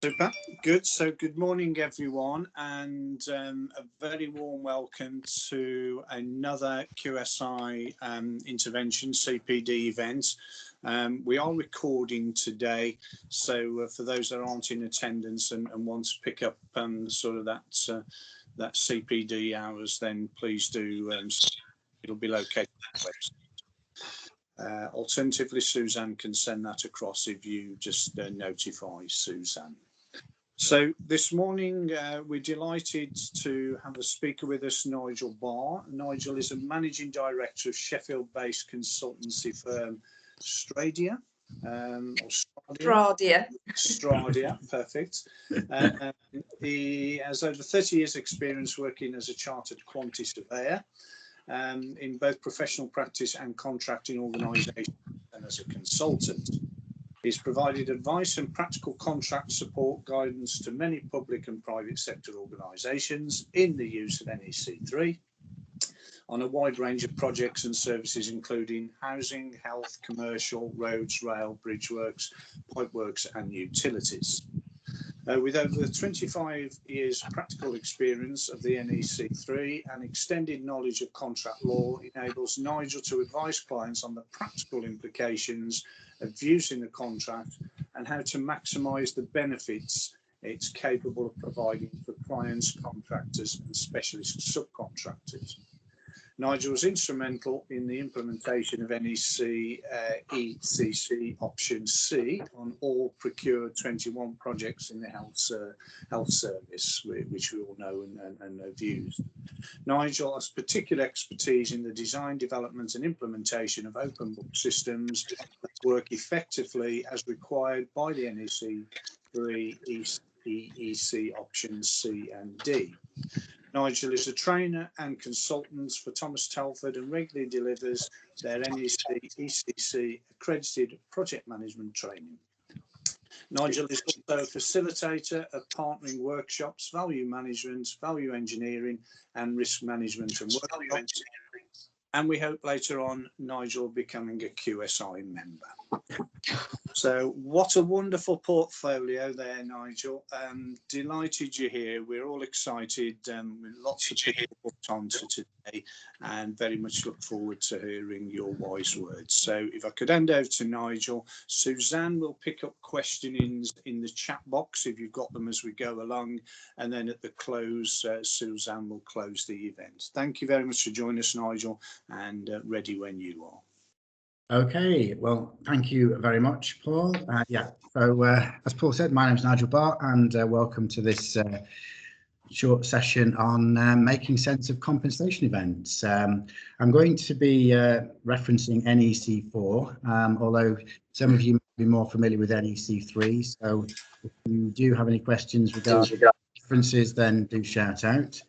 Super, good. So, good morning, everyone, and a very warm welcome to another QSI intervention CPD event. We are recording today, so for those that aren't in attendance and want to pick up sort of that CPD hours, then please do. It'll be located on the website. Alternatively, Suzanne can send that across if you just notify Suzanne. So this morning, we're delighted to have a speaker with us, Nigel Barr. Nigel is a managing director of Sheffield-based consultancy firm Stradia. Stradia, perfect. He has over 30 years experience working as a chartered quantity surveyor in both professional practice and contracting organisations and as a consultant. He's provided advice and practical contract support guidance to many public and private sector organisations in the use of NEC4 on a wide range of projects and services, including housing, health, commercial, roads, rail, bridge works, pipe works and utilities. With over 25 years practical experience of the NEC4 and extended knowledge of contract law, enables Nigel to advise clients on the practical implications of using the contract and how to maximise the benefits it's capable of providing for clients, contractors and specialist subcontractors. Nigel was instrumental in the implementation of NEC ECC option C on all procured 21 projects in the health service, which we all know and have used. Nigel has particular expertise in the design, development and implementation of open book systems that work effectively as required by the NEC3 EEC options C and D. Nigel is a trainer and consultant for Thomas Telford and regularly delivers their NEC ECC accredited project management training. Nigel is also a facilitator of partnering workshops, value management, value engineering and risk management and workshops. And we hope later on Nigel becoming a QSI member. So what a wonderful portfolio there, Nigel. Delighted you're here. We're all excited with lots of people booked on to today and very much look forward to hearing your wise words. So if I could hand over to Nigel, Suzanne will pick up questionings in the chat box if you've got them as we go along. And then at the close, Suzanne will close the event. Thank you very much for joining us, Nigel, and ready when you are. Okay, well, thank you very much, Paul. So as Paul said, my name is Nigel Barr and welcome to this short session on making sense of compensation events. I'm going to be referencing NEC4, although some of you may be more familiar with NEC3. So if you do have any questions regarding differences, then do shout out.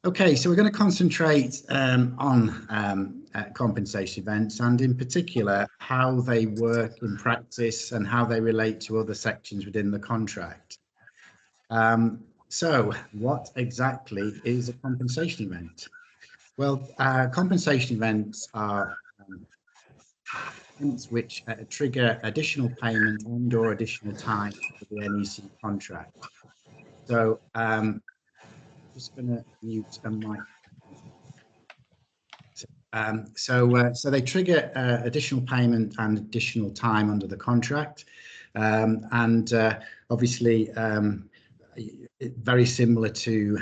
Okay, so we're going to concentrate on compensation events and in particular how they work in practice and how they relate to other sections within the contract. So what exactly is a compensation event? Well, compensation events are events which trigger additional payment and or additional time for the NEC contract. So just going to mute a mic. So they trigger additional payment and additional time under the contract, and obviously very similar to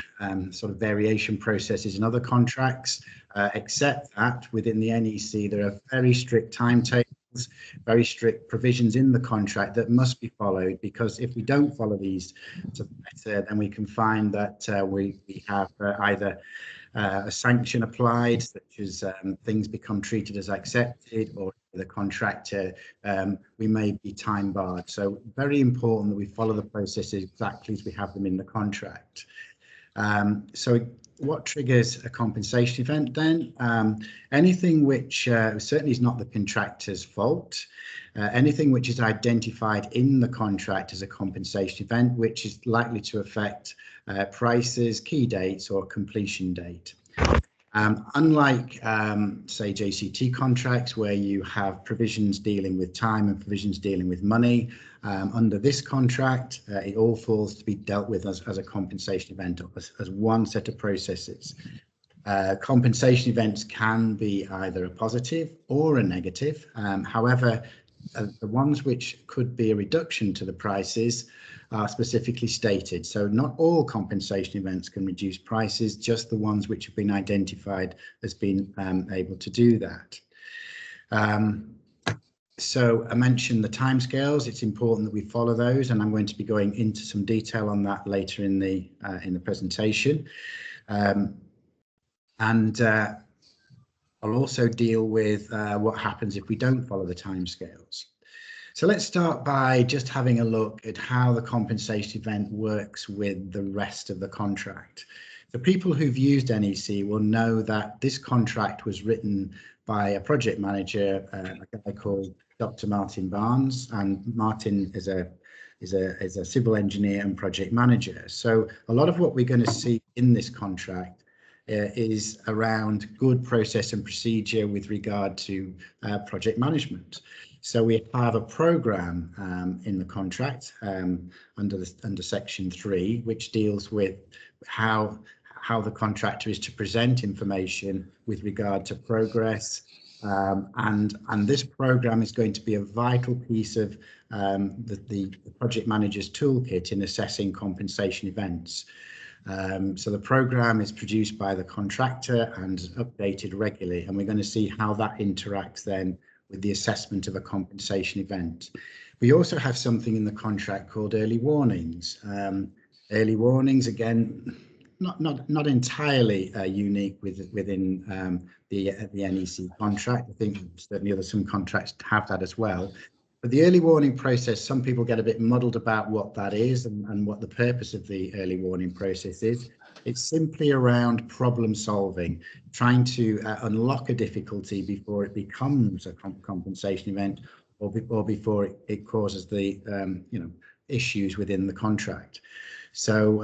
sort of variation processes in other contracts, except that within the NEC there are very strict timetables, very strict provisions in the contract that must be followed, because if we don't follow these to the letter, then we can find that we have either a sanction applied, such as things become treated as accepted, or the contractor, we may be time barred. So very important that we follow the processes exactly as we have them in the contract. So what triggers a compensation event then? Anything which certainly is not the contractor's fault, anything which is identified in the contract as a compensation event, which is likely to affect prices, key dates or completion date. Unlike, say, JCT contracts, where you have provisions dealing with time and provisions dealing with money, under this contract, it all falls to be dealt with as a compensation event, as one set of processes. Compensation events can be either a positive or a negative. However, the ones which could be a reduction to the prices are specifically stated. So not all compensation events can reduce prices, just the ones which have been identified as being able to do that. So I mentioned the timescales. It's important that we follow those, and I'm going to be going into some detail on that later in the presentation. I'll also deal with what happens if we don't follow the timescales. So let's start by just having a look at how the compensation event works with the rest of the contract. The people who've used NEC will know that this contract was written by a project manager, a guy called Dr. Martin Barnes, and Martin is a civil engineer and project manager. So a lot of what we're going to see in this contract is around good process and procedure with regard to project management. So we have a program in the contract under section 3, which deals with how the contractor is to present information with regard to progress, and this program is going to be a vital piece of the project manager's toolkit in assessing compensation events. So the program is produced by the contractor and updated regularly, and we're going to see how that interacts then with the assessment of a compensation event. We also have something in the contract called early warnings. Early warnings, again, not entirely unique within the NEC contract. I think certainly some contracts have that as well. But the early warning process, some people get a bit muddled about what that is and what the purpose of the early warning process is. It's simply around problem solving, trying to unlock a difficulty before it becomes a compensation event, or before it causes the issues within the contract. So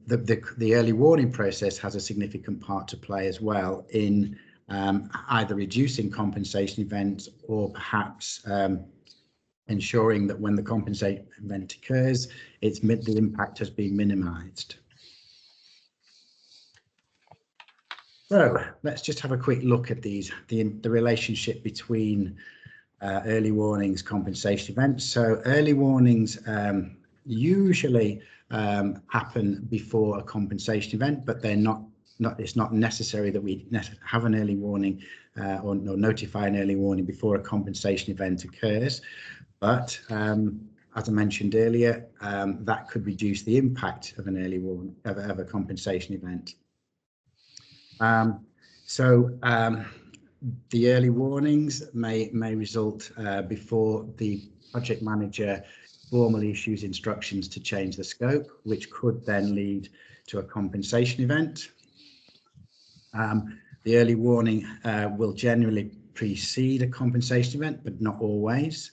the early warning process has a significant part to play as well in either reducing compensation events or perhaps ensuring that when the compensation event occurs, the impact has been minimised. So let's just have a quick look at the relationship between early warnings, compensation events. So early warnings usually happen before a compensation event, but they're not. It's not necessary that we have an early warning or notify an early warning before a compensation event occurs. But as I mentioned earlier, that could reduce the impact of an early warning of a compensation event. The early warnings may result before the project manager formally issues instructions to change the scope, which could then lead to a compensation event. The early warning will generally precede a compensation event, but not always.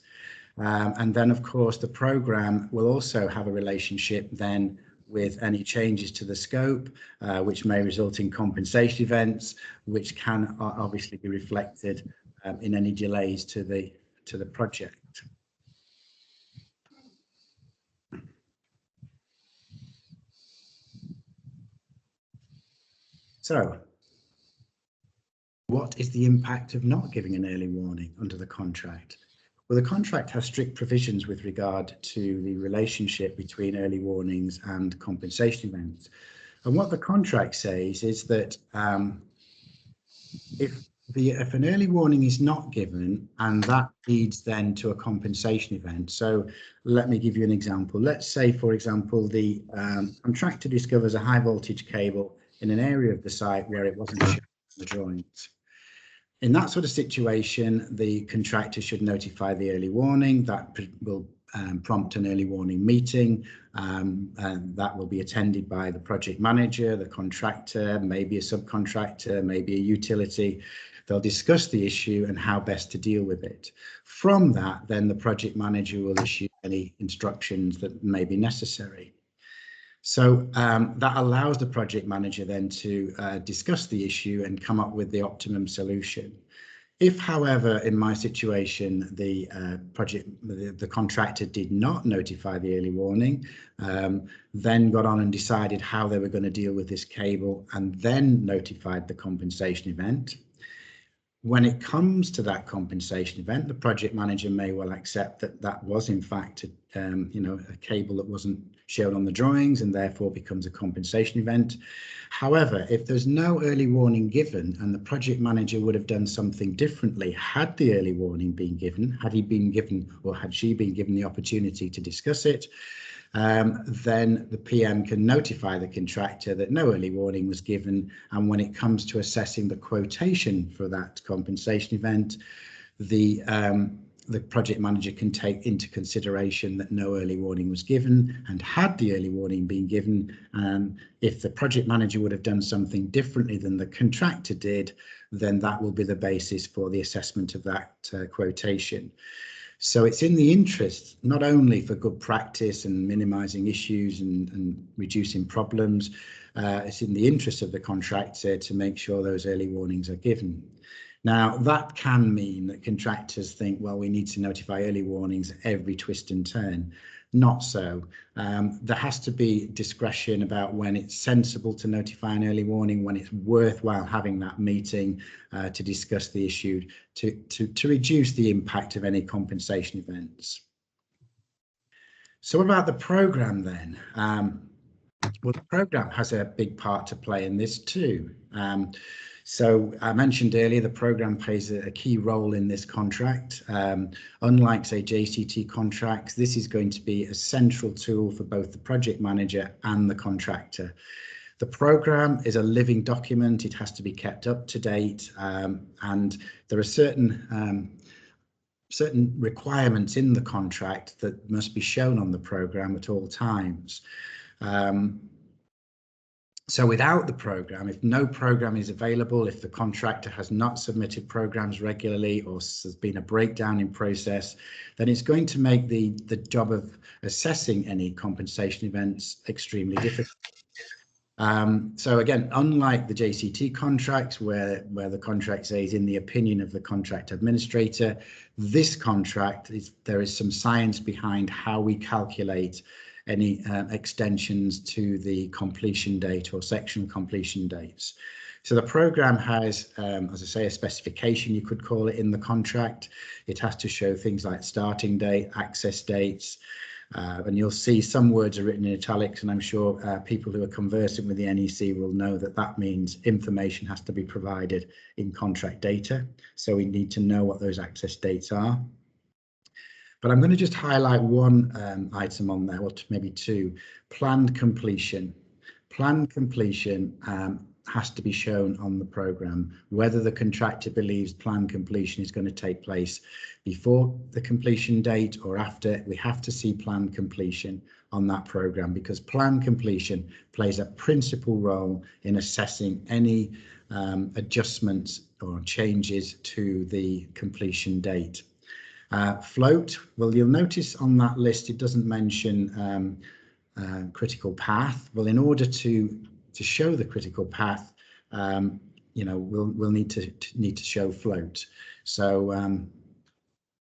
And then, of course, the programme will also have a relationship then with any changes to the scope, which may result in compensation events, which can obviously be reflected in any delays to the project. So, what is the impact of not giving an early warning under the contract? Well, the contract has strict provisions with regard to the relationship between early warnings and compensation events. And what the contract says is that if an early warning is not given and that leads then to a compensation event. So let me give you an example. Let's say, for example, the contractor discovers a high voltage cable in an area of the site where it wasn't shown in the drawings. In that sort of situation, the contractor should notify the early warning. That will prompt an early warning meeting, and that will be attended by the project manager, the contractor, maybe a subcontractor, maybe a utility. They'll discuss the issue and how best to deal with it. From that, then the project manager will issue any instructions that may be necessary. So that allows the project manager then to discuss the issue and come up with the optimum solution. If, however, in my situation, the contractor did not notify the early warning, then got on and decided how they were going to deal with this cable and then notified the compensation event. When it comes to that compensation event, the project manager may well accept that that was in fact a cable that wasn't shown on the drawings and therefore becomes a compensation event. However, if there's no early warning given and the project manager would have done something differently had the early warning been given, had he been given or had she been given the opportunity to discuss it, then the PM can notify the contractor that no early warning was given, and when it comes to assessing the quotation for that compensation event, the project manager can take into consideration that no early warning was given, and had the early warning been given, if the project manager would have done something differently than the contractor did, then that will be the basis for the assessment of that quotation. So it's in the interest, not only for good practice and minimising issues and reducing problems, it's in the interest of the contractor to make sure those early warnings are given. Now, that can mean that contractors think, well, we need to notify early warnings at every twist and turn. Not so. There has to be discretion about when it's sensible to notify an early warning, when it's worthwhile having that meeting to discuss the issue, to reduce the impact of any compensation events. So what about the programme then? Well, the programme has a big part to play in this too. So I mentioned earlier, the programme plays a key role in this contract. Unlike, say, JCT contracts, this is going to be a central tool for both the project manager and the contractor. The programme is a living document. It has to be kept up to date, and there are certain requirements in the contract that must be shown on the programme at all times. So without the programme, if no programme is available, if the contractor has not submitted programmes regularly or there's been a breakdown in process, then it's going to make the job of assessing any compensation events extremely difficult. So again, unlike the JCT contracts where the contract says in the opinion of the contract administrator, this contract, there is some science behind how we calculate any extensions to the completion date or section completion dates. So the programme has, as I say, a specification, you could call it, in the contract. It has to show things like starting date, access dates, and you'll see some words are written in italics, and I'm sure people who are conversant with the NEC will know that that means information has to be provided in contract data. So we need to know what those access dates are. But I'm going to just highlight one item on there, or maybe two: planned completion. Planned completion has to be shown on the programme. Whether the contractor believes planned completion is going to take place before the completion date or after, we have to see planned completion on that programme, because planned completion plays a principal role in assessing any adjustments or changes to the completion date. Float, well, you'll notice on that list it doesn't mention critical path. Well, in order to show the critical path, we'll need to show float. So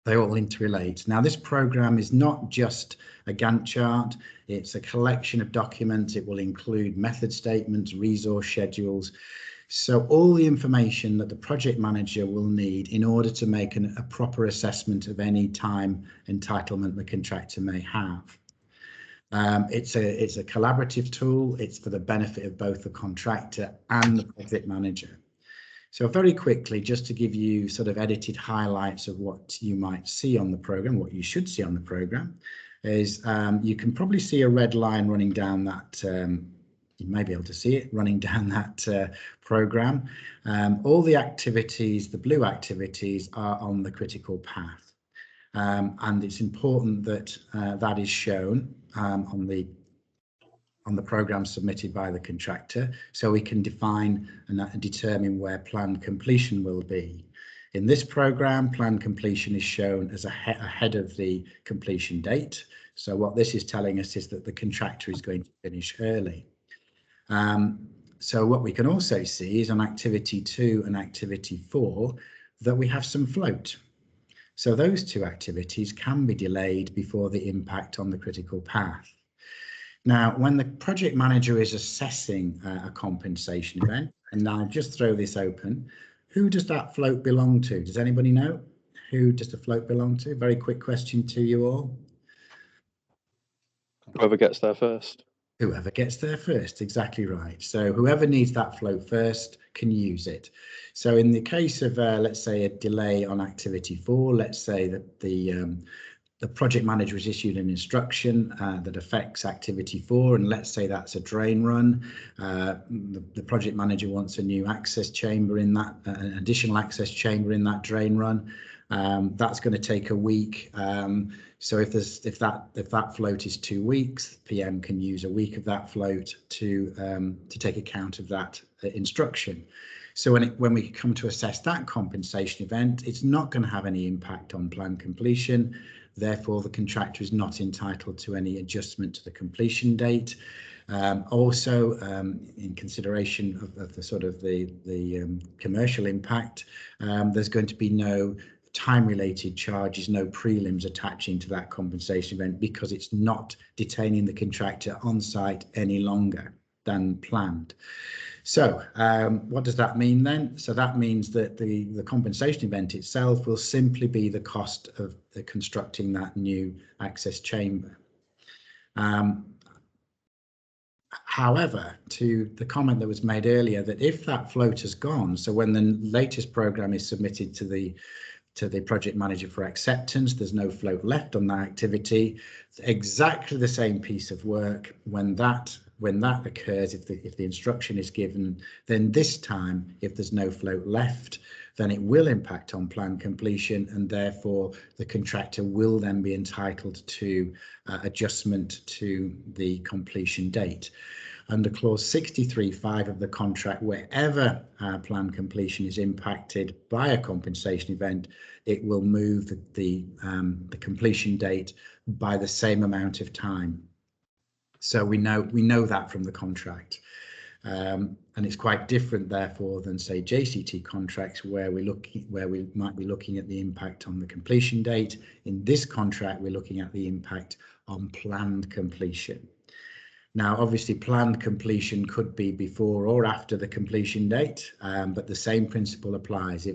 they all interrelate. Now, this programme is not just a Gantt chart, it's a collection of documents. It will include method statements, resource schedules. So all the information that the project manager will need in order to make a proper assessment of any time entitlement the contractor may have. It's a collaborative tool. It's for the benefit of both the contractor and the project manager. So very quickly, just to give you sort of edited highlights of what you might see on the programme, what you should see on the programme, is you can probably see a red line running down that, you may be able to see it running down that programme. All the activities, the blue activities, are on the critical path. And it's important that that is shown on the programme submitted by the contractor, so we can define and determine where planned completion will be. In this program, planned completion is shown as ahead of the completion date. So what this is telling us is that the contractor is going to finish early. So what we can also see is on activity 2 and activity 4 that we have some float. So those two activities can be delayed before the impact on the critical path. Now, when the project manager is assessing a compensation event, and I'll just throw this open, who does that float belong to? Does anybody know? Who does the float belong to? Very quick question to you all. Whoever gets there first. Whoever gets there first, exactly right. So whoever needs that float first can use it. So in the case of, let's say, a delay on activity 4, let's say that the project manager has issued an instruction that affects activity 4, and let's say that's a drain run. The project manager wants a new access chamber in that, an additional access chamber in that drain run. That's going to take a week. So if that float is 2 weeks, PM can use a week of that float to take account of that instruction. So when we come to assess that compensation event, it's not going to have any impact on planned completion. Therefore, the contractor is not entitled to any adjustment to the completion date. Also, in consideration of the sort of the commercial impact, there's going to be no time-related charges, no prelims attaching to that compensation event because it's not detaining the contractor on site any longer than planned. So what does that mean then? So that means that the compensation event itself will simply be the cost of constructing that new access chamber. However, to the comment that was made earlier, that if that float has gone, so when the latest program is submitted to the project manager for acceptance, there's no float left on that activity. It's exactly the same piece of work. When that occurs, if the instruction is given, then this time, if there's no float left, then it will impact on planned completion, and therefore the contractor will then be entitled to adjustment to the completion date. Under clause 63(5) of the contract, wherever planned completion is impacted by a compensation event, it will move the completion date by the same amount of time. So we know that from the contract, and it's quite different, therefore, than say JCT contracts where we might be looking at the impact on the completion date. In this contract, we're looking at the impact on planned completion. Now, obviously, planned completion could be before or after the completion date, but the same principle applies.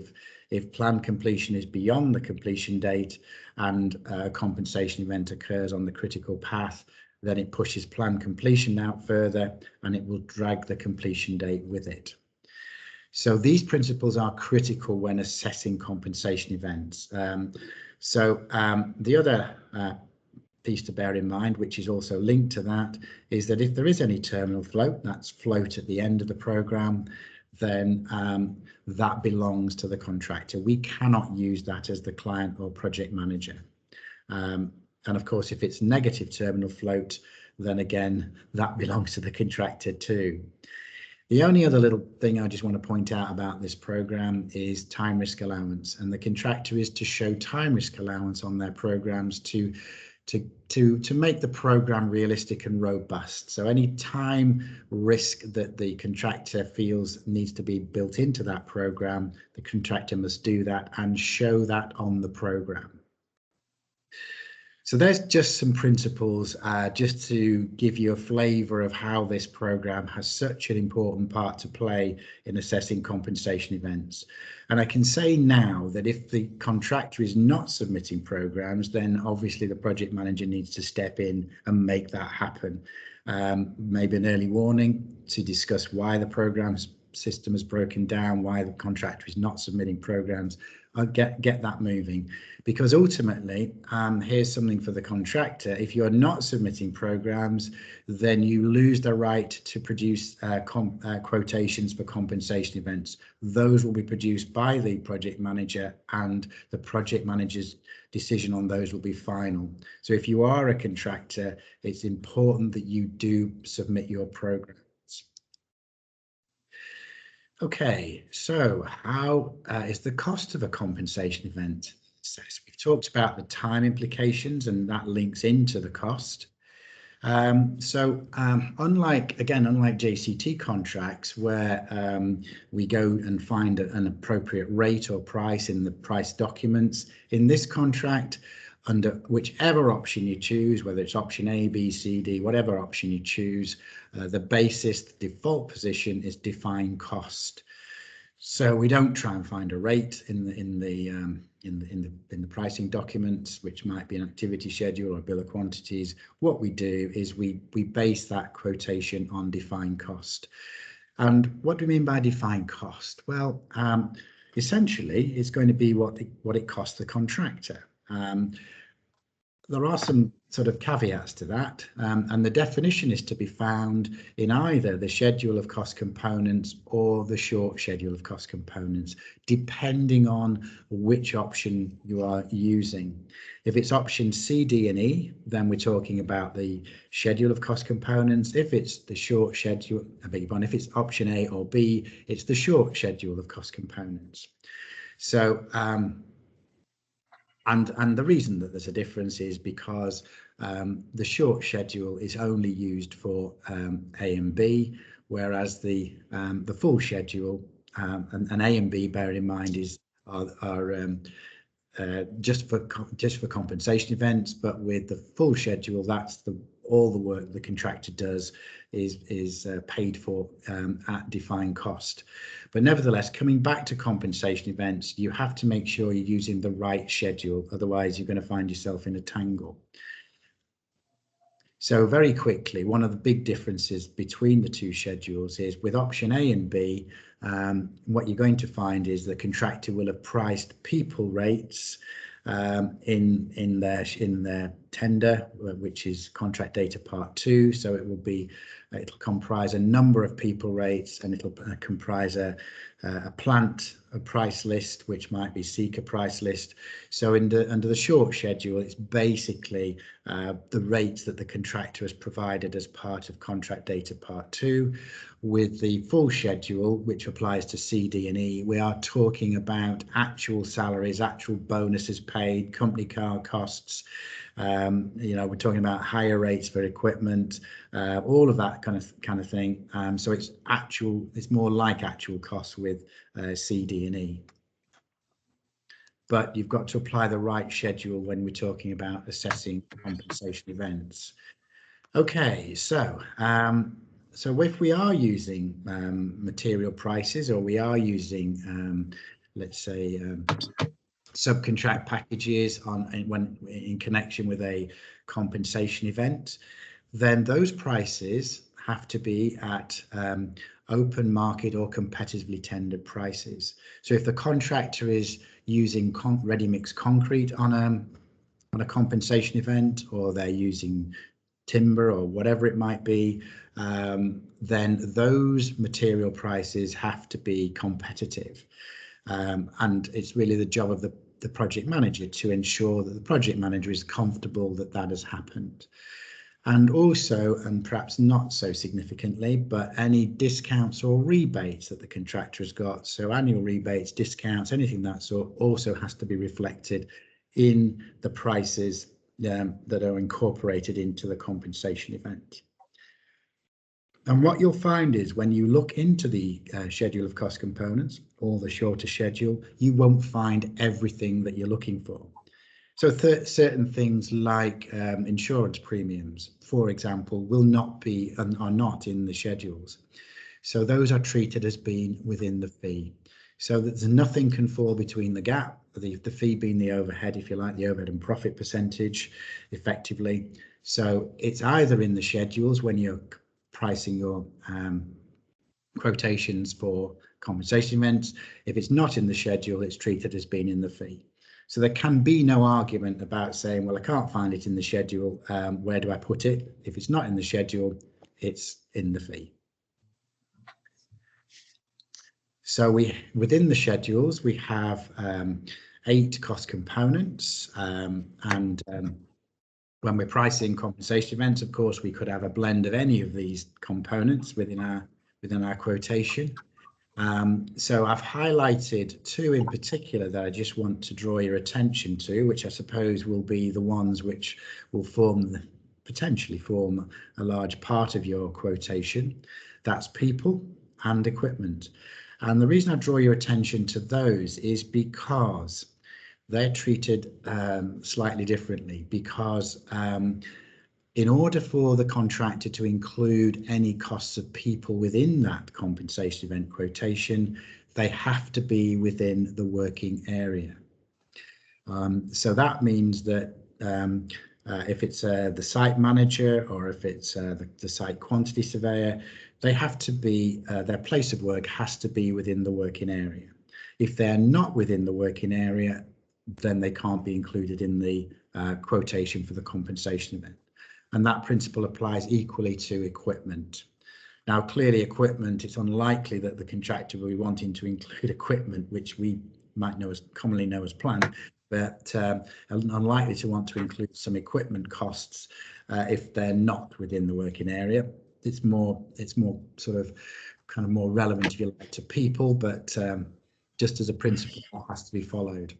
If planned completion is beyond the completion date and a compensation event occurs on the critical path, then it pushes planned completion out further and it will drag the completion date with it. So these principles are critical when assessing compensation events. The other piece to bear in mind, which is also linked to that, is that if there is any terminal float, that's float at the end of the program, then that belongs to the contractor. We cannot use that as the client or project manager. And of course, if it's negative terminal float, then again, that belongs to the contractor too. The only other little thing I just want to point out about this program is time risk allowance, and the contractor is to show time risk allowance on their programs to make the program realistic and robust. So any time risk that the contractor feels needs to be built into that program, the contractor must do that and show that on the program. So there's just some principles just to give you a flavour of how this program has such an important part to play in assessing compensation events. And I can say now that if the contractor is not submitting programs, then obviously the project manager needs to step in and make that happen. Maybe an early warning to discuss why the program system has broken down, why the contractor is not submitting programs. Get that moving, because ultimately, here's something for the contractor. If you're not submitting programs, then you lose the right to produce quotations for compensation events. Those will be produced by the project manager, and the project manager's decision on those will be final. So if you are a contractor, it's important that you do submit your programs. Okay, so how is the cost of a compensation event assessed? We've talked about the time implications, and that links into the cost. Unlike JCT contracts where we go and find an appropriate rate or price in the price documents, in this contract, under whichever option you choose, whether it's option A, B, C, D, whatever option you choose, the basis, the default position is defined cost. So we don't try and find a rate in the pricing documents, which might be an activity schedule or bill of quantities. What we do is we base that quotation on defined cost. And what do we mean by defined cost? Well, essentially, it's going to be what it costs the contractor. There are some sort of caveats to that, and the definition is to be found in either the schedule of cost components or the short schedule of cost components, depending on which option you are using. If it's option C, D, and E, then we're talking about the schedule of cost components. If it's the short schedule, if it's option A or B, it's the short schedule of cost components. So, and the reason that there's a difference is because the short schedule is only used for A and B, whereas the full schedule and A and B, bear in mind, are just for compensation events. But with the full schedule, that's all the work the contractor does is paid for at defined cost. But nevertheless, coming back to compensation events, you have to make sure you're using the right schedule, otherwise you're going to find yourself in a tangle. So very quickly, one of the big differences between the two schedules is with option A and B, what you're going to find is the contractor will have priced people rates in their tender, which is contract data part 2. So it'll comprise a number of people rates, and it'll comprise a plant price list, which might be seeker price list. So under the short schedule, it's basically the rates that the contractor has provided as part of contract data part 2. With the full schedule, which applies to C, D, and E, we are talking about actual salaries, actual bonuses paid, company car costs. We're talking about higher rates for equipment, all of that kind of thing. So it's more like actual costs with C, D, and E. But you've got to apply the right schedule when we're talking about assessing compensation events. Okay, so if we are using material prices, or we are using, let's say, subcontract packages in connection with a compensation event, then those prices have to be at open market or competitively tendered prices. So if the contractor is using ready-mix concrete on a compensation event, or they're using timber or whatever it might be, then those material prices have to be competitive. And it's really the job of the project manager to ensure that the project manager is comfortable that that has happened. And also, and perhaps not so significantly, but any discounts or rebates that the contractor has got, so annual rebates, discounts, anything that sort, also has to be reflected in the prices that are incorporated into the compensation event. And what you'll find is when you look into the schedule of cost components, or the shorter schedule, you won't find everything that you're looking for. So certain things like insurance premiums, for example, will not be and are not in the schedules. So those are treated as being within the fee. So that nothing can fall between the gap, the fee being the overhead, if you like, the overhead and profit percentage, effectively. So it's either in the schedules when you're pricing your quotations for compensation events. If it's not in the schedule, it's treated as being in the fee. So there can be no argument about saying, well, I can't find it in the schedule. Where do I put it? If it's not in the schedule, it's in the fee. So within the schedules, we have 8 cost components, and when we're pricing compensation events, of course, we could have a blend of any of these components within our quotation. So I've highlighted two in particular that I just want to draw your attention to, which I suppose will be the ones which will potentially form a large part of your quotation. That's people and equipment. And the reason I draw your attention to those is because they're treated slightly differently, because in order for the contractor to include any costs of people within that compensation event quotation, they have to be within the working area. So that means that if it's the site manager, or if it's the site quantity surveyor, they have to be, their place of work has to be within the working area. If they're not within the working area, then they can't be included in the quotation for the compensation event. And that principle applies equally to equipment. Now, clearly equipment, it's unlikely that the contractor will be wanting to include equipment, which we might commonly know as plant, but unlikely to want to include some equipment costs if they're not within the working area. It's more sort of kind of more relevant, if you like, to people, but just as a principle that has to be followed.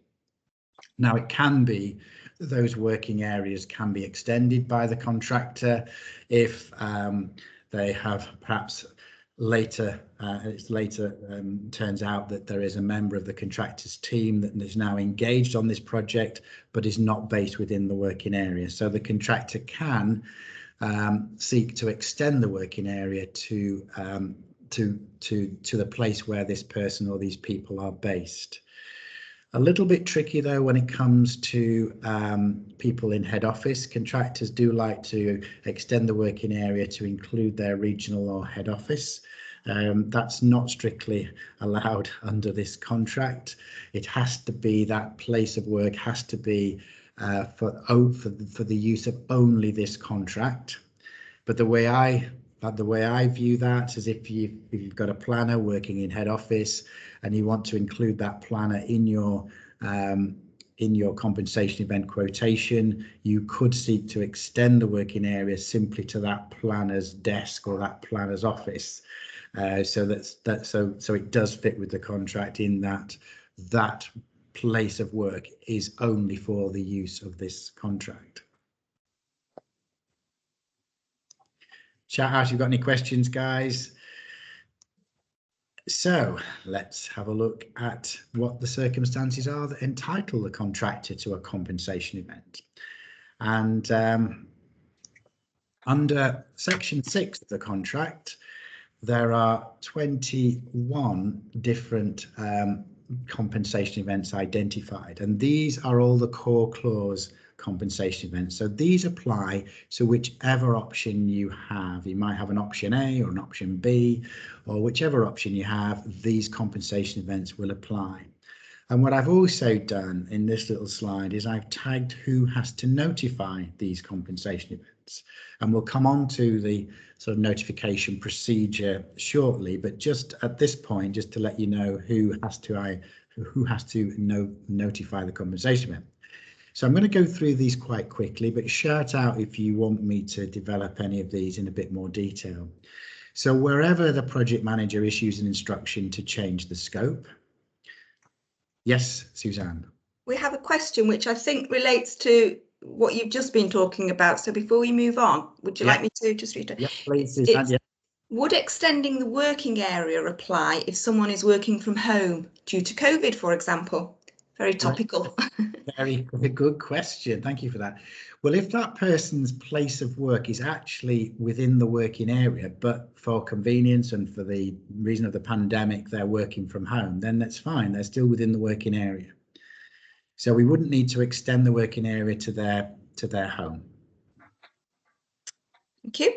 Now, it can be that those working areas can be extended by the contractor if they have perhaps later, turns out that there is a member of the contractor's team that is now engaged on this project but is not based within the working area. So the contractor can seek to extend the working area to the place where this person or these people are based. A little bit tricky though when it comes to people in head office. Contractors do like to extend the working area to include their regional or head office. That's not strictly allowed under this contract. It has to be, that place of work has to be for the use of only this contract. But the way I view that is if you've got a planner working in head office and you want to include that planner in your compensation event quotation, you could seek to extend the working area simply to that planner's desk or that planner's office. So it does fit with the contract in that place of work is only for the use of this contract. Chat out if you've got any questions, guys. So let's have a look at what the circumstances are that entitle the contractor to a compensation event. And under section 6 of the contract, there are 21 different compensation events identified, and these are all the core clause compensation events. So these apply to whichever option you have. You might have an option A or an option B, or whichever option you have, these compensation events will apply. And what I've also done in this little slide is I've tagged who has to notify these compensation events. And we'll come on to the sort of notification procedure shortly, but just at this point, just to let you know who has to notify the compensation event. So I'm going to go through these quite quickly, but shout out if you want me to develop any of these in a bit more detail. So wherever the project manager issues an instruction to change the scope. Yes, Suzanne. We have a question which I think relates to what you've just been talking about. So before we move on, would you like me to just read it? Yeah, please, Suzanne. Yeah. Would extending the working area apply if someone is working from home due to COVID, for example? Very topical. Very good question. Thank you for that. Well, if that person's place of work is actually within the working area, but for convenience and for the reason of the pandemic, they're working from home, then that's fine. They're still within the working area. So we wouldn't need to extend the working area to their home. Thank you.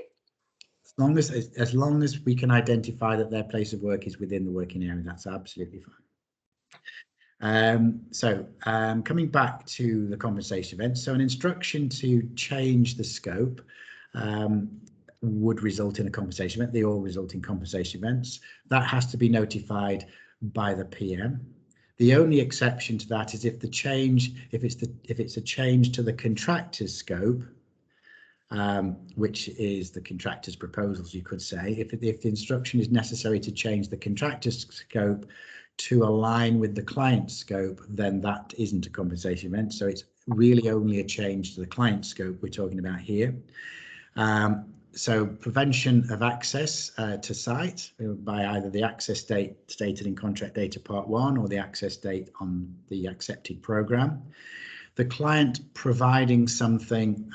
As long as we can identify that their place of work is within the working area, that's absolutely fine. Coming back to the compensation event, so an instruction to change the scope would result in a compensation event. They all result in compensation events. That has to be notified by the PM. The only exception to that is if it's a change to the contractor's scope, which is the contractor's proposals, you could say. If the instruction is necessary to change the contractor's scope to align with the client's scope, then that isn't a compensation event. So it's really only a change to the client scope we're talking about here. So prevention of access to site by either the access date stated in contract data part 1 or the access date on the accepted program. The client providing something,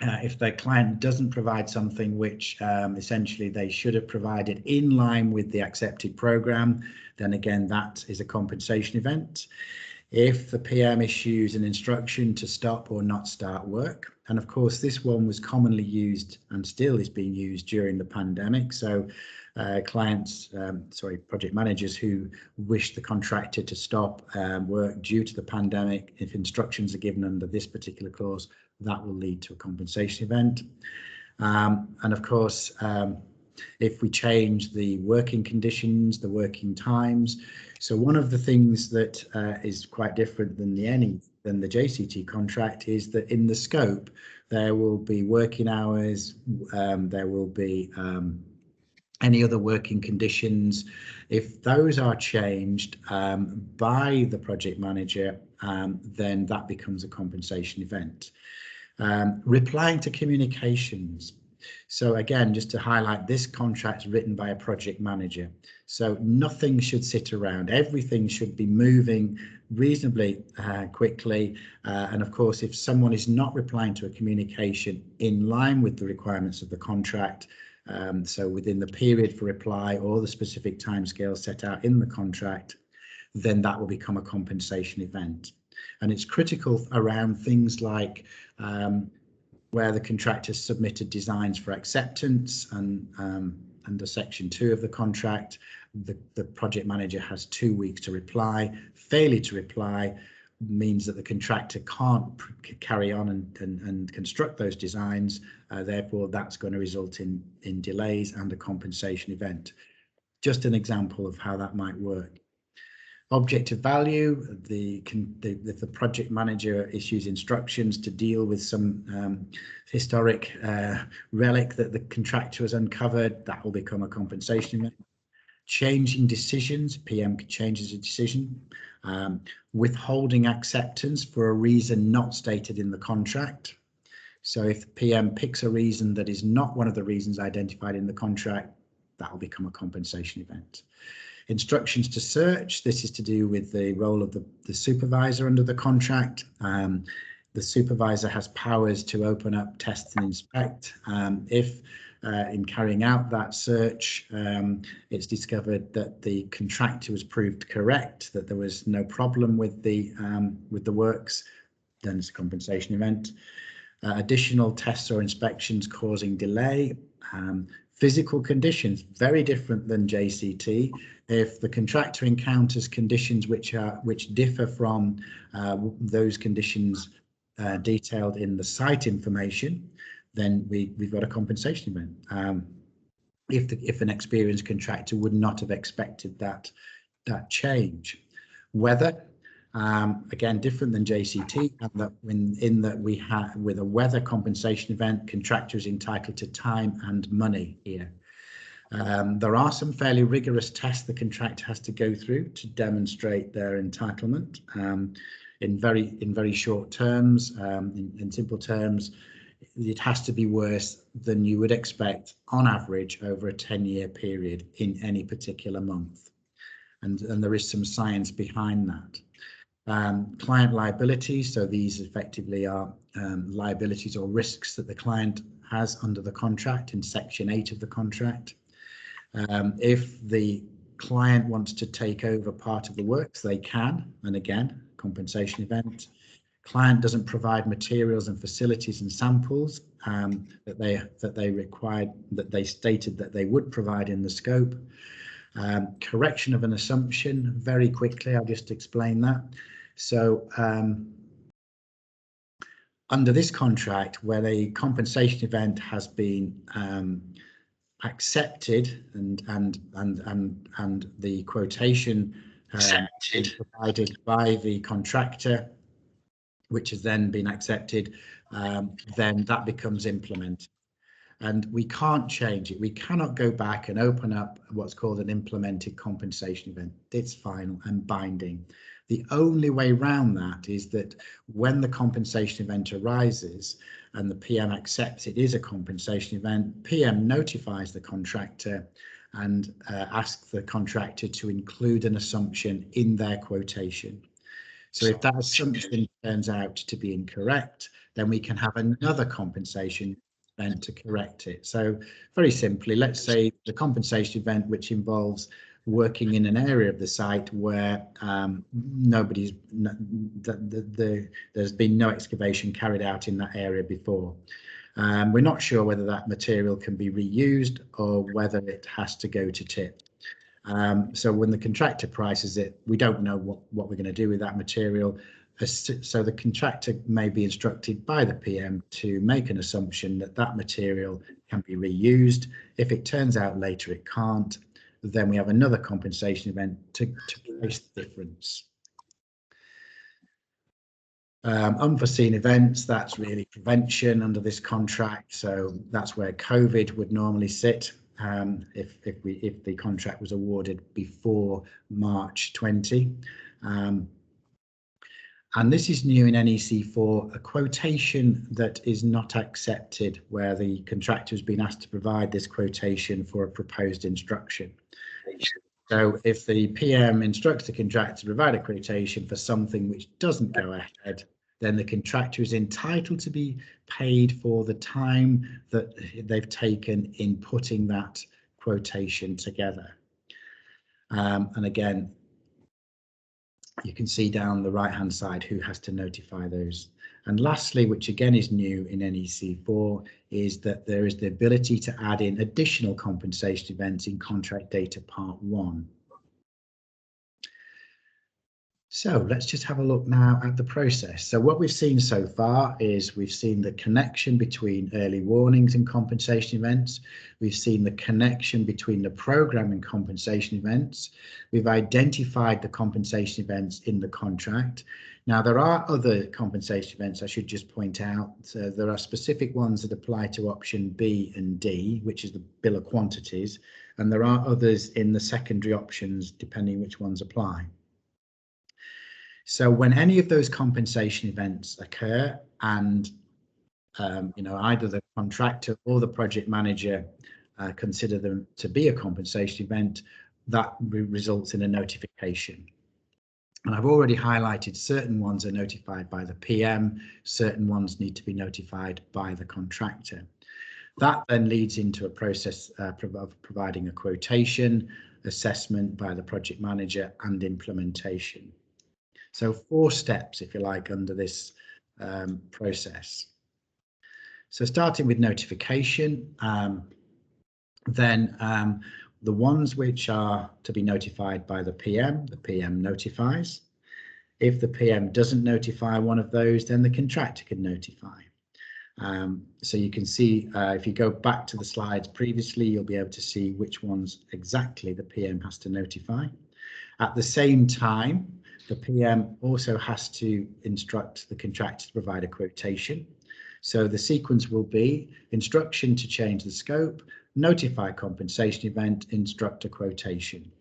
if the client doesn't provide something which essentially they should have provided in line with the accepted program, then again that is a compensation event. If the PM issues an instruction to stop or not start work, and of course this one was commonly used and still is being used during the pandemic, so project managers who wish the contractor to stop work due to the pandemic, if instructions are given under this particular clause, that will lead to a compensation event. And of course, if we change the working conditions, the working times. So one of the things that is quite different than the JCT contract is that in the scope, there will be working hours, there will be any other working conditions. If those are changed by the project manager, then that becomes a compensation event. Replying to communications. So again, just to highlight, this contract is written by a project manager. So nothing should sit around. Everything should be moving reasonably quickly. And of course, if someone is not replying to a communication in line with the requirements of the contract, so within the period for reply or the specific timescale set out in the contract, then that will become a compensation event. And it's critical around things like where the contractor submitted designs for acceptance, and under section 2 of the contract, the project manager has 2 weeks to reply. Failure to reply means that the contractor can't carry on and construct those designs. Therefore, that's going to result in delays and a compensation event. Just an example of how that might work. Objective value, if the project manager issues instructions to deal with some historic relic that the contractor has uncovered, that will become a compensation event. Changing decisions, PM changes a decision. Withholding acceptance for a reason not stated in the contract. So if the PM picks a reason that is not one of the reasons identified in the contract, that will become a compensation event. Instructions to search, this is to do with the role of the supervisor under the contract. The supervisor has powers to open up, test and inspect. If in carrying out that search, it's discovered that the contractor was proved correct, that there was no problem with the works, then it's a compensation event. Additional tests or inspections causing delay. Physical conditions, very different than JCT. If the contractor encounters conditions which differ from those conditions detailed in the site information, then we've got a compensation event. If an experienced contractor would not have expected that change. Weather, again, different than JCT, in that we have, with a weather compensation event, contractor is entitled to time and money here. There are some fairly rigorous tests the contractor has to go through to demonstrate their entitlement. In very short terms, in simple terms, it has to be worse than you would expect on average over a 10-year period in any particular month. And there is some science behind that. Client liabilities, so these effectively are liabilities or risks that the client has under the contract in section 8 of the contract. If the client wants to take over part of the works, they can, and again, compensation event. Client doesn't provide materials and facilities and samples that they required, that they stated that they would provide in the scope. Correction of an assumption, very quickly, I'll just explain that. So under this contract, where the compensation event has been accepted and the quotation is provided by the contractor, which has then been accepted, then that becomes implemented. And we can't change it. We cannot go back and open up what's called an implemented compensation event. It's final and binding. The only way around that is that when the compensation event arises and the PM accepts it is a compensation event, PM notifies the contractor and asks the contractor to include an assumption in their quotation. So if that assumption turns out to be incorrect, then we can have another compensation event to correct it. So very simply, let's say the compensation event which involves working in an area of the site where there's been no excavation carried out in that area before. We're not sure whether that material can be reused or whether it has to go to tip. So when the contractor prices it, we don't know what we're going to do with that material. So the contractor may be instructed by the PM to make an assumption that that material can be reused. If it turns out later it can't, then we have another compensation event to place the difference. Unforeseen events, that's really prevention under this contract. So that's where COVID would normally sit if the contract was awarded before March 20. And this is new in NEC4, a quotation that is not accepted where the contractor has been asked to provide this quotation for a proposed instruction. So if the PM instructs the contractor to provide a quotation for something which doesn't go ahead, then the contractor is entitled to be paid for the time that they've taken in putting that quotation together. And again, you can see down the right hand side who has to notify those. And lastly, which again is new in NEC4, is that there is the ability to add in additional compensation events in contract data part 1. So let's just have a look now at the process. So what we've seen so far is we've seen the connection between early warnings and compensation events. We've seen the connection between the program and compensation events. We've identified the compensation events in the contract. Now, there are other compensation events I should just point out. So there are specific ones that apply to option B and D, which is the bill of quantities, and there are others in the secondary options, depending which ones apply. So when any of those compensation events occur and either the contractor or the project manager consider them to be a compensation event, that results in a notification. And I've already highlighted certain ones are notified by the PM, certain ones need to be notified by the contractor. That then leads into a process of providing a quotation, assessment by the project manager, and implementation. So 4 steps, if you like, under this process. So starting with notification, then the ones which are to be notified by the PM notifies. If the PM doesn't notify one of those, then the contractor can notify. So you can see if you go back to the slides previously, you'll be able to see which ones exactly the PM has to notify. At the same time, the PM also has to instruct the contractor to provide a quotation. So the sequence will be instruction to change the scope, notify compensation event, instruct a quotation.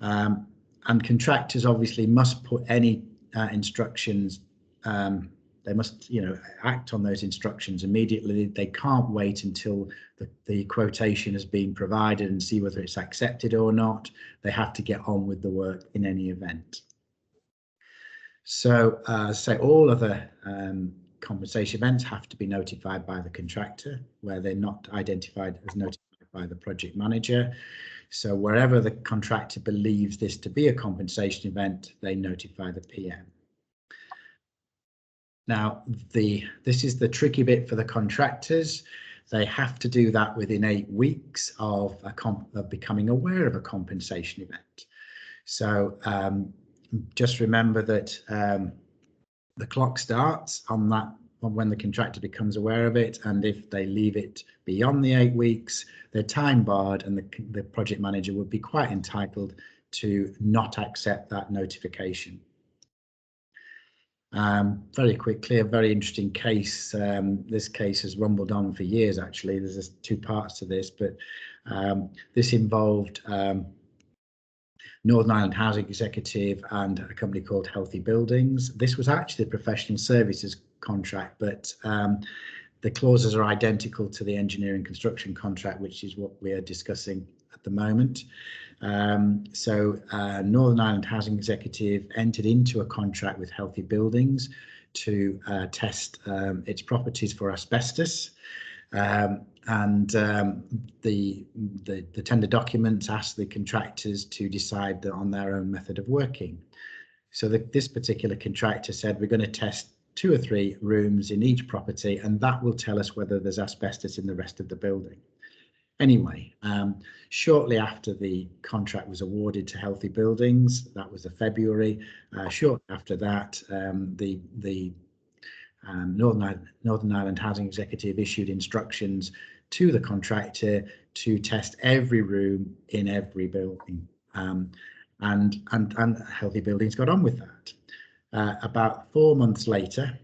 And contractors obviously must put any instructions, they must act on those instructions immediately. They can't wait until the quotation has been provided and see whether it's accepted or not. They have to get on with the work in any event. So all other compensation events have to be notified by the contractor where they're not identified as notified by the project manager. So wherever the contractor believes this to be a compensation event, they notify the PM. Now, this is the tricky bit for the contractors. They have to do that within 8 weeks of becoming aware of a compensation event. So just remember that the clock starts on when the contractor becomes aware of it, and if they leave it beyond the 8 weeks, they're time barred, and the project manager would be quite entitled to not accept that notification. Very quickly, a very interesting case. This case has rumbled on for years, actually. There's two parts to this, but this involved Northern Ireland Housing Executive and a company called Healthy Buildings. This was actually a professional services contract, but the clauses are identical to the engineering construction contract, which is what we are discussing at the moment. Northern Ireland Housing Executive entered into a contract with Healthy Buildings to test its properties for asbestos. The tender documents asked the contractors to decide on their own method of working. So this particular contractor said, we're going to test 2 or 3 rooms in each property, and that will tell us whether there's asbestos in the rest of the building. Anyway, shortly after the contract was awarded to Healthy Buildings, that was February, shortly after that, the Northern Ireland Housing Executive issued instructions to the contractor to test every room in every building, and Healthy Buildings got on with that. About 4 months later,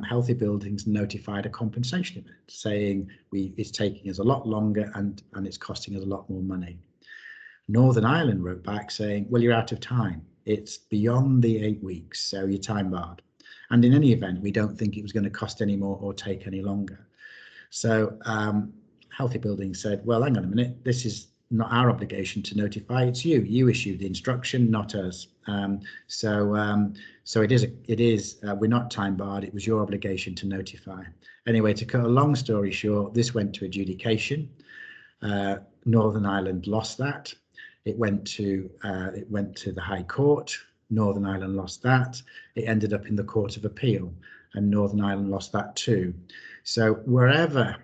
Healthy Buildings notified a compensation event saying it's taking us a lot longer and it's costing us a lot more money. Northern Ireland wrote back saying, well, you're out of time. It's beyond the 8 weeks, so you're time barred. And in any event, we don't think it was going to cost any more or take any longer. So Healthy Buildings said, well, hang on a minute, this is not our obligation to notify, it's you. You issued the instruction, not us. So it is. We're not time barred. It was your obligation to notify. Anyway, to cut a long story short, this went to adjudication. Northern Ireland lost that. It went to the High Court. Northern Ireland lost that. It ended up in the Court of Appeal, and Northern Ireland lost that too. So wherever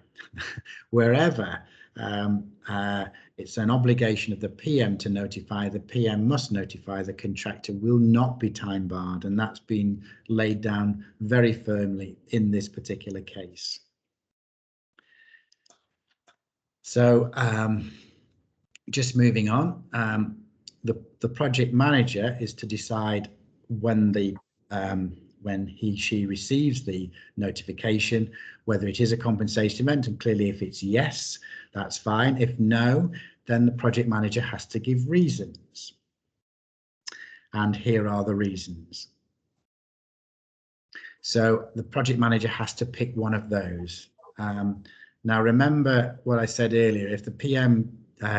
it's an obligation of the PM to notify, the PM must notify, the contractor will not be time barred, and that's been laid down very firmly in this particular case. So just moving on, the project manager is to decide when she receives the notification, whether it is a compensation event, and clearly if it's yes, that's fine. If no, then the project manager has to give reasons. And here are the reasons. So the project manager has to pick one of those. Now remember what I said earlier, if the PM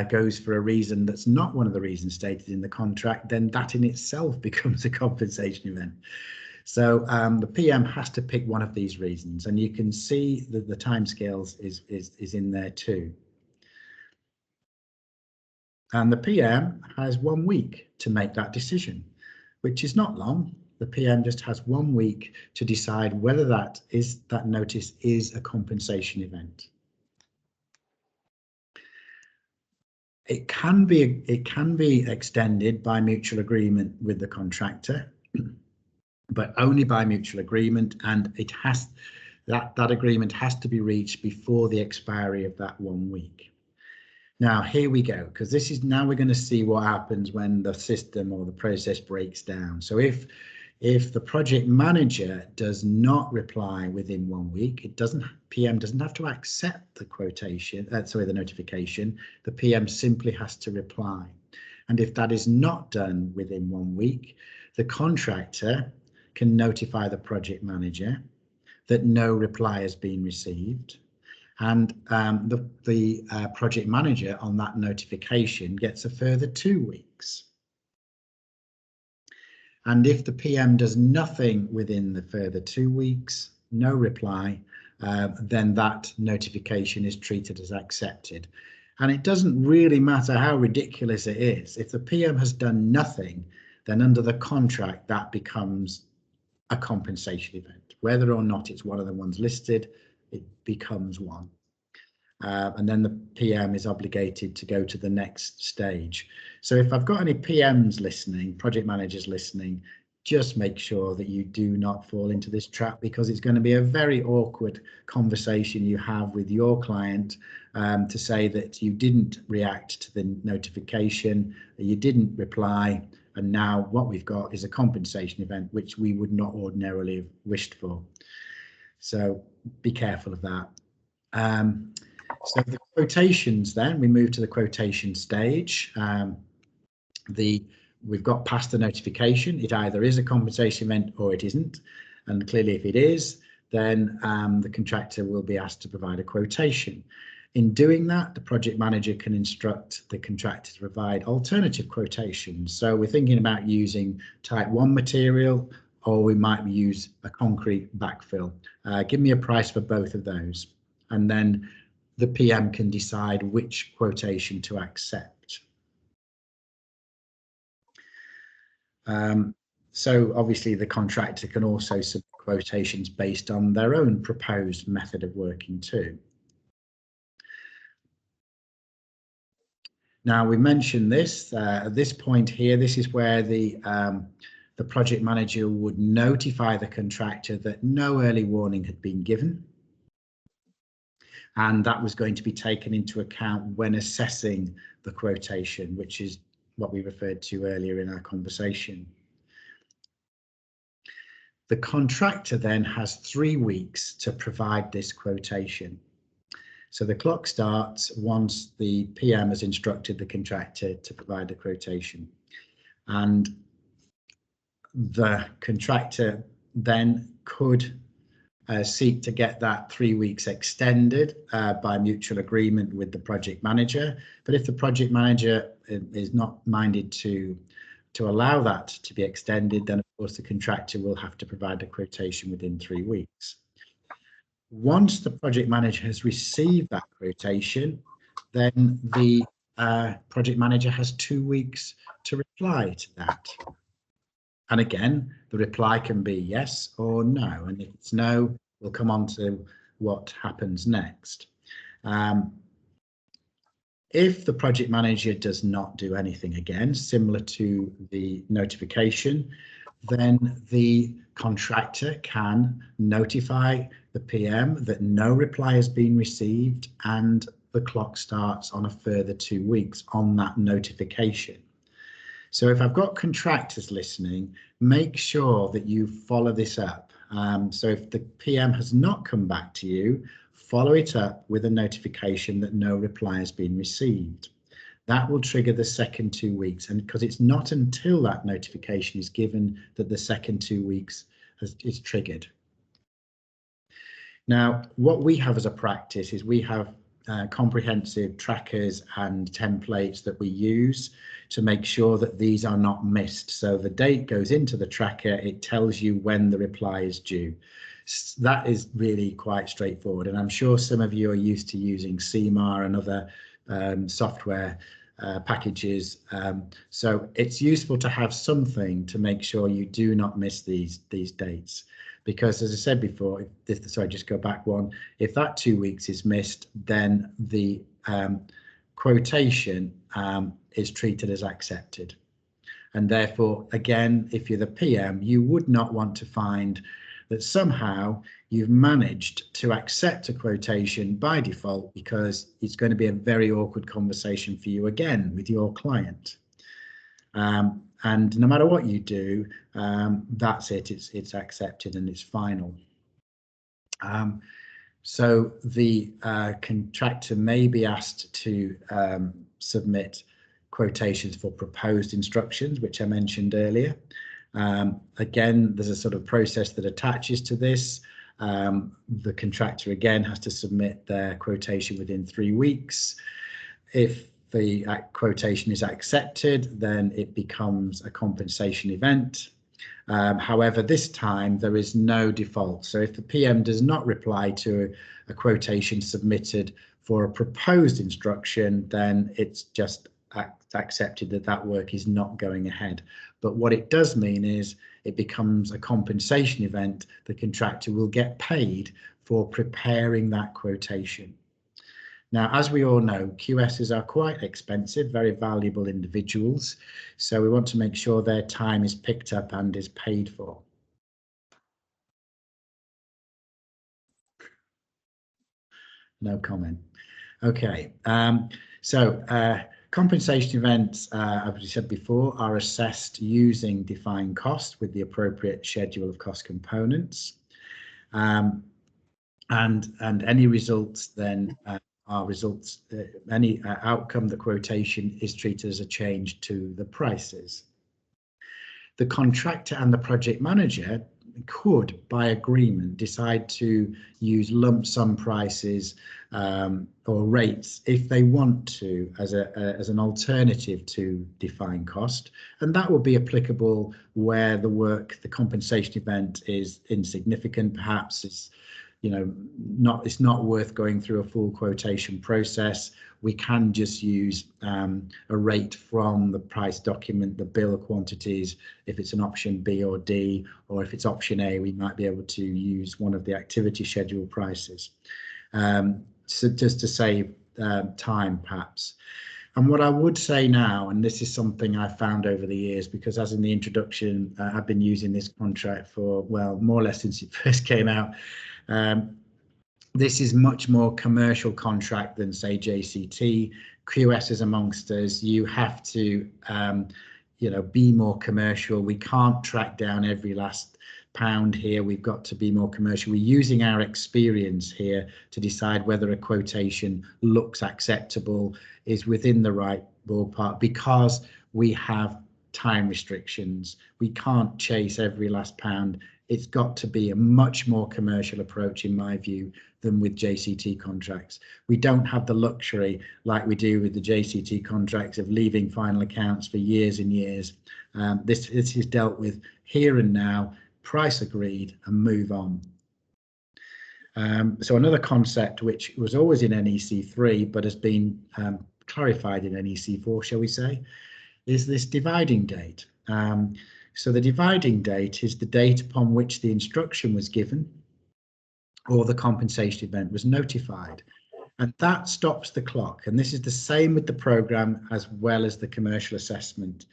goes for a reason that's not one of the reasons stated in the contract, then that in itself becomes a compensation event. So the PM has to pick one of these reasons, and you can see that the timescales is in there too. And the PM has 1 week to make that decision, which is not long. The PM just has 1 week to decide whether that notice is a compensation event. It can be extended by mutual agreement with the contractor, but only by mutual agreement, and that agreement has to be reached before the expiry of that 1 week. Now here we go, because this is now we're going to see what happens when the system or the process breaks down. So if the project manager does not reply within 1 week, PM doesn't have to accept the quotation, the notification. The PM simply has to reply. And if that is not done within 1 week, the contractor can notify the project manager that no reply has been received. And the project manager on that notification gets a further 2 weeks. And if the PM does nothing within the further 2 weeks, no reply, then that notification is treated as accepted. And it doesn't really matter how ridiculous it is. If the PM has done nothing, then under the contract, that becomes a compensation event. Whether or not it's one of the ones listed, it becomes one. And then the PM is obligated to go to the next stage. So if I've got any PMs listening, project managers listening, just make sure that you do not fall into this trap, because it's going to be a very awkward conversation you have with your client to say that you didn't react to the notification, that you didn't reply, and now what we've got is a compensation event which we would not ordinarily have wished for. So be careful of that. So the quotations, then we move to the quotation stage. We've got past the notification. It either is a compensation event or it isn't, and clearly if it is, then the contractor will be asked to provide a quotation. In doing that, the project manager can instruct the contractor to provide alternative quotations. So we're thinking about using type 1 material, or we might use a concrete backfill. Give me a price for both of those, and then the PM can decide which quotation to accept. So obviously the contractor can also submit quotations based on their own proposed method of working too. Now we mentioned this, at this point here, this is where the project manager would notify the contractor that no early warning had been given. And that was going to be taken into account when assessing the quotation, which is what we referred to earlier in our conversation. The contractor then has 3 weeks to provide this quotation. So the clock starts once the PM has instructed the contractor to provide the quotation. And the contractor then could seek to get that 3 weeks extended by mutual agreement with the project manager. But if the project manager is not minded to allow that to be extended, then of course the contractor will have to provide a quotation within 3 weeks. Once the project manager has received that quotation, then the project manager has 2 weeks to reply to that. And again, the reply can be yes or no. And if it's no, we'll come on to what happens next. If the project manager does not do anything, again, similar to the notification, then the contractor can notify the PM that no reply has been received, and the clock starts on a further 2 weeks on that notification. So if I've got contractors listening, make sure that you follow this up. So if the PM has not come back to you, follow it up with a notification that no reply has been received. That will trigger the second 2 weeks, and because it's not until that notification is given that the second 2 weeks is triggered. Now, what we have as a practice is we have comprehensive trackers and templates that we use to make sure that these are not missed. So the date goes into the tracker, it tells you when the reply is due. That is really quite straightforward, and I'm sure some of you are used to using CMAR and other software packages. So it's useful to have something to make sure you do not miss these dates. Because as I said before, sorry, just go back one, if that 2 weeks is missed, then the quotation is treated as accepted. And therefore, again, if you're the PM, you would not want to find that somehow you've managed to accept a quotation by default, because it's going to be a very awkward conversation for you again with your client. And no matter what you do, that's it, it's accepted and it's final. So the contractor may be asked to submit quotations for proposed instructions, which I mentioned earlier. Again, there's a sort of process that attaches to this. The contractor again has to submit their quotation within 3 weeks. If the quotation is accepted, then it becomes a compensation event. However, this time there is no default. So if the PM does not reply to a quotation submitted for a proposed instruction, then it's just accepted that that work is not going ahead. But what it does mean is it becomes a compensation event. The contractor will get paid for preparing that quotation. Now, as we all know, QSs are quite expensive, very valuable individuals. So we want to make sure their time is picked up and is paid for. No comment. Okay, so Compensation events, as we said before, are assessed using defined cost with the appropriate schedule of cost components. And any results then are results, any outcome, the quotation is treated as a change to the prices. The contractor and the project manager could, by agreement, decide to use lump sum prices or rates if they want to as an alternative to defined cost, and that will be applicable where the compensation event is insignificant, perhaps it's it's not worth going through a full quotation process. We can just use a rate from the price document, the bill of quantities, if it's an option B or D, or if it's option A, we might be able to use one of the activity schedule prices. So just to save time, perhaps. And what I would say now, and this is something I've found over the years, because as in the introduction, I've been using this contract for, well, more or less since it first came out. This is much more commercial contract than, say, JCT. QSs amongst us, you have to, be more commercial. We can't track down every last pound here. We've got to be more commercial. We're using our experience here to decide whether a quotation looks acceptable, is within the right ballpark, because we have time restrictions. We can't chase every last pound. It's got to be a much more commercial approach, in my view, than with JCT contracts. We don't have the luxury, like we do with the JCT contracts, of leaving final accounts for years and years. This is dealt with here and now, price agreed, and move on. So another concept which was always in NEC3 but has been clarified in NEC4, shall we say, is this dividing date. So the dividing date is the date upon which the instruction was given or the compensation event was notified, and that stops the clock. And this is the same with the programme as well as the commercial assessment.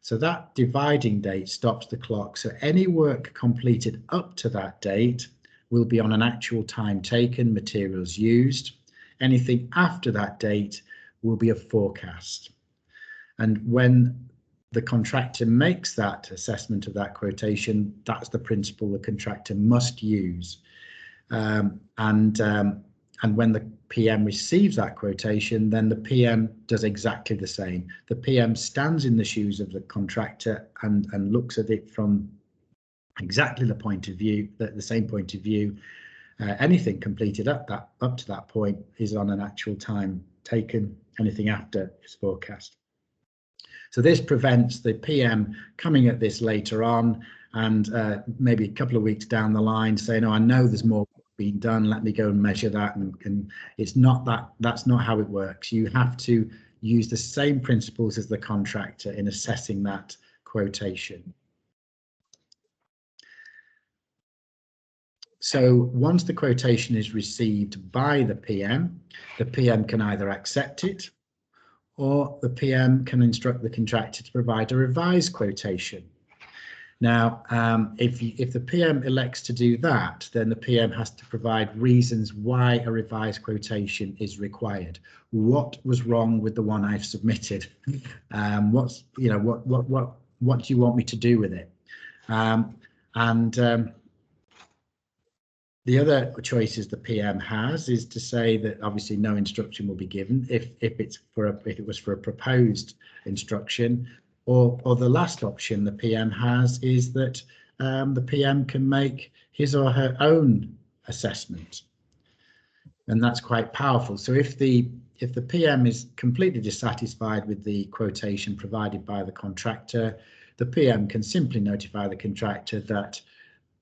So that dividing date stops the clock. So any work completed up to that date will be on an actual time taken, materials used. Anything after that date will be a forecast. And when the contractor makes that assessment of that quotation, that's the principle the contractor must use. And when the PM receives that quotation, then the PM does exactly the same. The PM stands in the shoes of the contractor and looks at it from exactly the point of view, the same point of view. Anything completed up to that point is on an actual time taken. Anything after is forecast. So this prevents the PM coming at this later on and maybe a couple of weeks down the line saying, "Oh, I know there's more being done, let me go and measure that." And it's not that's not how it works. You have to use the same principles as the contractor in assessing that quotation. So once the quotation is received by the PM can either accept it, or the PM can instruct the contractor to provide a revised quotation. Now, if the PM elects to do that, then the PM has to provide reasons why a revised quotation is required. What was wrong with the one I've submitted? What do you want me to do with it? The other choices the PM has is to say that obviously no instruction will be given if it was for a proposed instruction, or the last option the PM has is that the PM can make his or her own assessment, and that's quite powerful. So if the PM is completely dissatisfied with the quotation provided by the contractor, the PM can simply notify the contractor that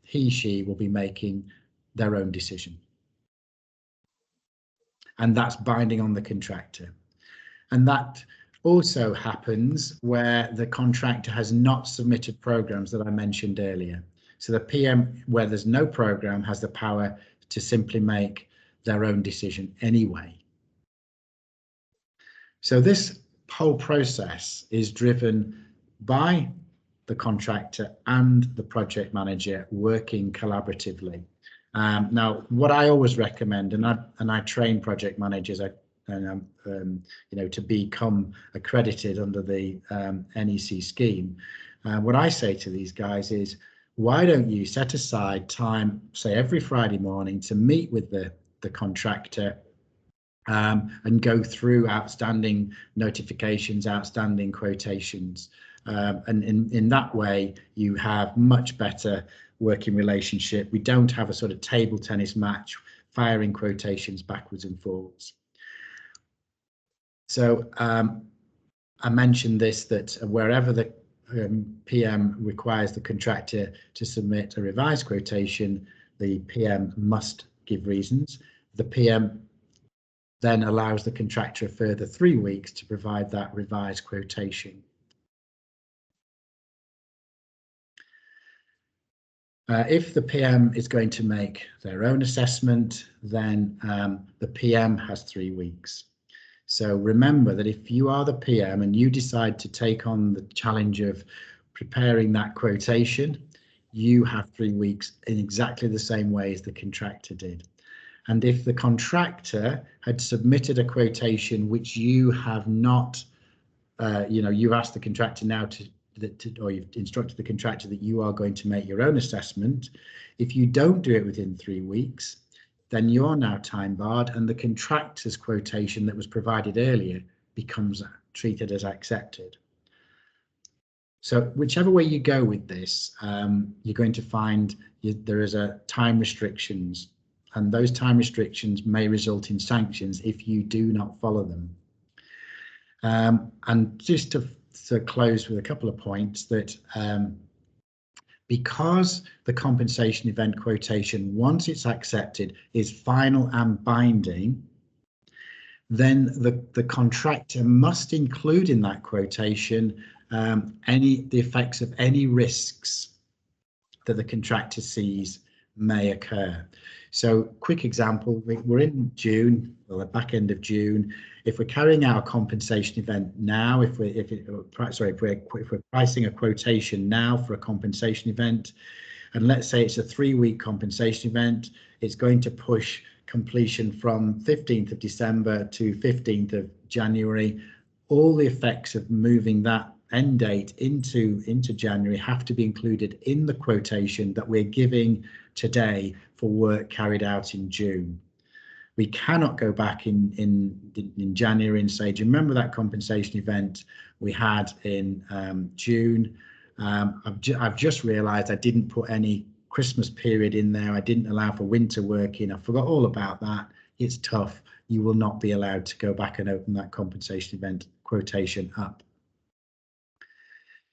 she will be making their own decision, and that's binding on the contractor. And that also happens where the contractor has not submitted programs that I mentioned earlier. So the PM, where there's no program, has the power to simply make their own decision anyway. So this whole process is driven by the contractor and the project manager working collaboratively. Now, what I always recommend, and I train project managers, to become accredited under the NEC scheme. What I say to these guys is, why don't you set aside time, say every Friday morning, to meet with the contractor and go through outstanding notifications, outstanding quotations, and in that way you have much better working relationship. We don't have a sort of table tennis match firing quotations backwards and forwards. So I mentioned this, that wherever the PM requires the contractor to submit a revised quotation, the PM must give reasons. The PM then allows the contractor a further 3 weeks to provide that revised quotation. If the PM is going to make their own assessment, then the PM has 3 weeks. So remember that if you are the PM and you decide to take on the challenge of preparing that quotation, you have 3 weeks in exactly the same way as the contractor did. And if the contractor had submitted a quotation which you have not, you've asked the contractor now or you've instructed the contractor that you are going to make your own assessment, if you don't do it within 3 weeks, then you're now time barred, and the contractor's quotation that was provided earlier becomes treated as accepted. So whichever way you go with this, you're going to find there is a time restrictions, and those time restrictions may result in sanctions if you do not follow them. And just to close with a couple of points, that because the compensation event quotation, once it's accepted, is final and binding, then the contractor must include in that quotation the effects of any risks that the contractor sees may occur. So, quick example, we're in June, or the back end of June. If we're carrying out a compensation event now, if we're pricing a quotation now for a compensation event, and let's say it's a 3-week compensation event, it's going to push completion from 15th of December to 15th of January. All the effects of moving that end date into January have to be included in the quotation that we're giving today for work carried out in June. We cannot go back in January and say, do you remember that compensation event we had in June? I've just realised I didn't put any Christmas period in there. I didn't allow for winter work in. I forgot all about that. It's tough. You will not be allowed to go back and open that compensation event quotation up.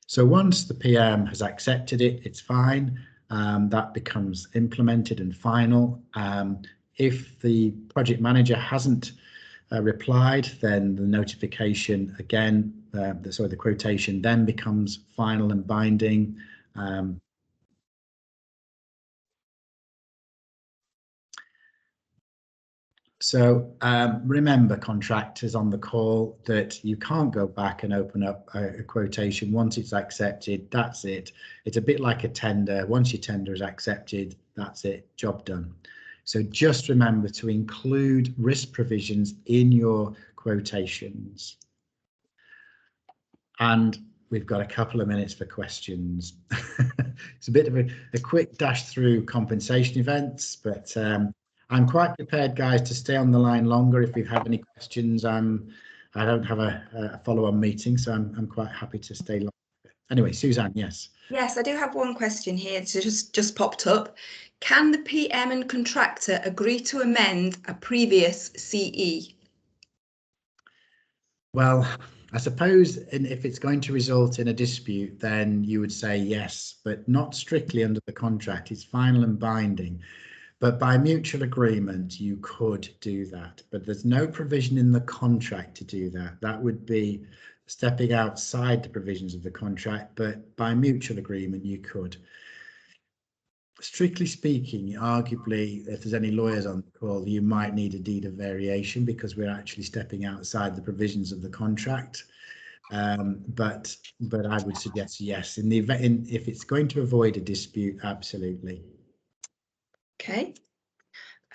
So once the PM has accepted it, it's fine. That becomes implemented and final. If the project manager hasn't replied, then the notification again, the quotation then becomes final and binding. So remember, contractors on the call, that you can't go back and open up a quotation once it's accepted. That's it. It's a bit like a tender. Once your tender is accepted, that's it, job done. So just remember to include risk provisions in your quotations. And we've got a couple of minutes for questions. It's a bit of a quick dash through compensation events, but I'm quite prepared, guys, to stay on the line longer if we've had any questions. I don't have a follow-on meeting, so I'm quite happy to stay longer. Anyway, Suzanne, yes. Yes, I do have one question here. It's just popped up. Can the PM and contractor agree to amend a previous CE? Well, I suppose if it's going to result in a dispute, then you would say yes, but not strictly under the contract. It's final and binding. But by mutual agreement, you could do that. But there's no provision in the contract to do that. That would be stepping outside the provisions of the contract, but by mutual agreement, you could. Strictly speaking, arguably, if there's any lawyers on the call, you might need a deed of variation because we're actually stepping outside the provisions of the contract. But I would suggest yes. In the event, if it's going to avoid a dispute, absolutely. Okay.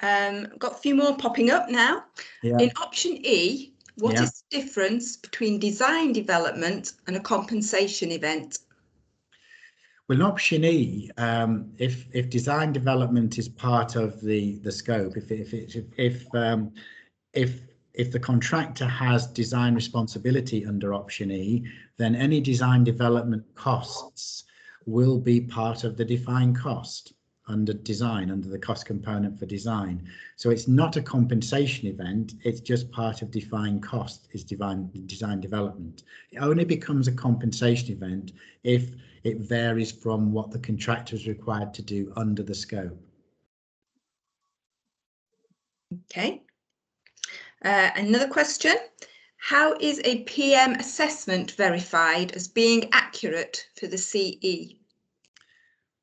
Got a few more popping up now. Yeah. In option E, what Yeah. is the difference between design development and a compensation event? Well, in option E, if design development is part of the scope, if the contractor has design responsibility under option E, then any design development costs will be part of the defined cost under design, under the cost component for design. So it's not a compensation event, it's just part of defined cost is design development. It only becomes a compensation event if it varies from what the contractor is required to do under the scope. Okay. Another question. How is a PM assessment verified as being accurate for the CE?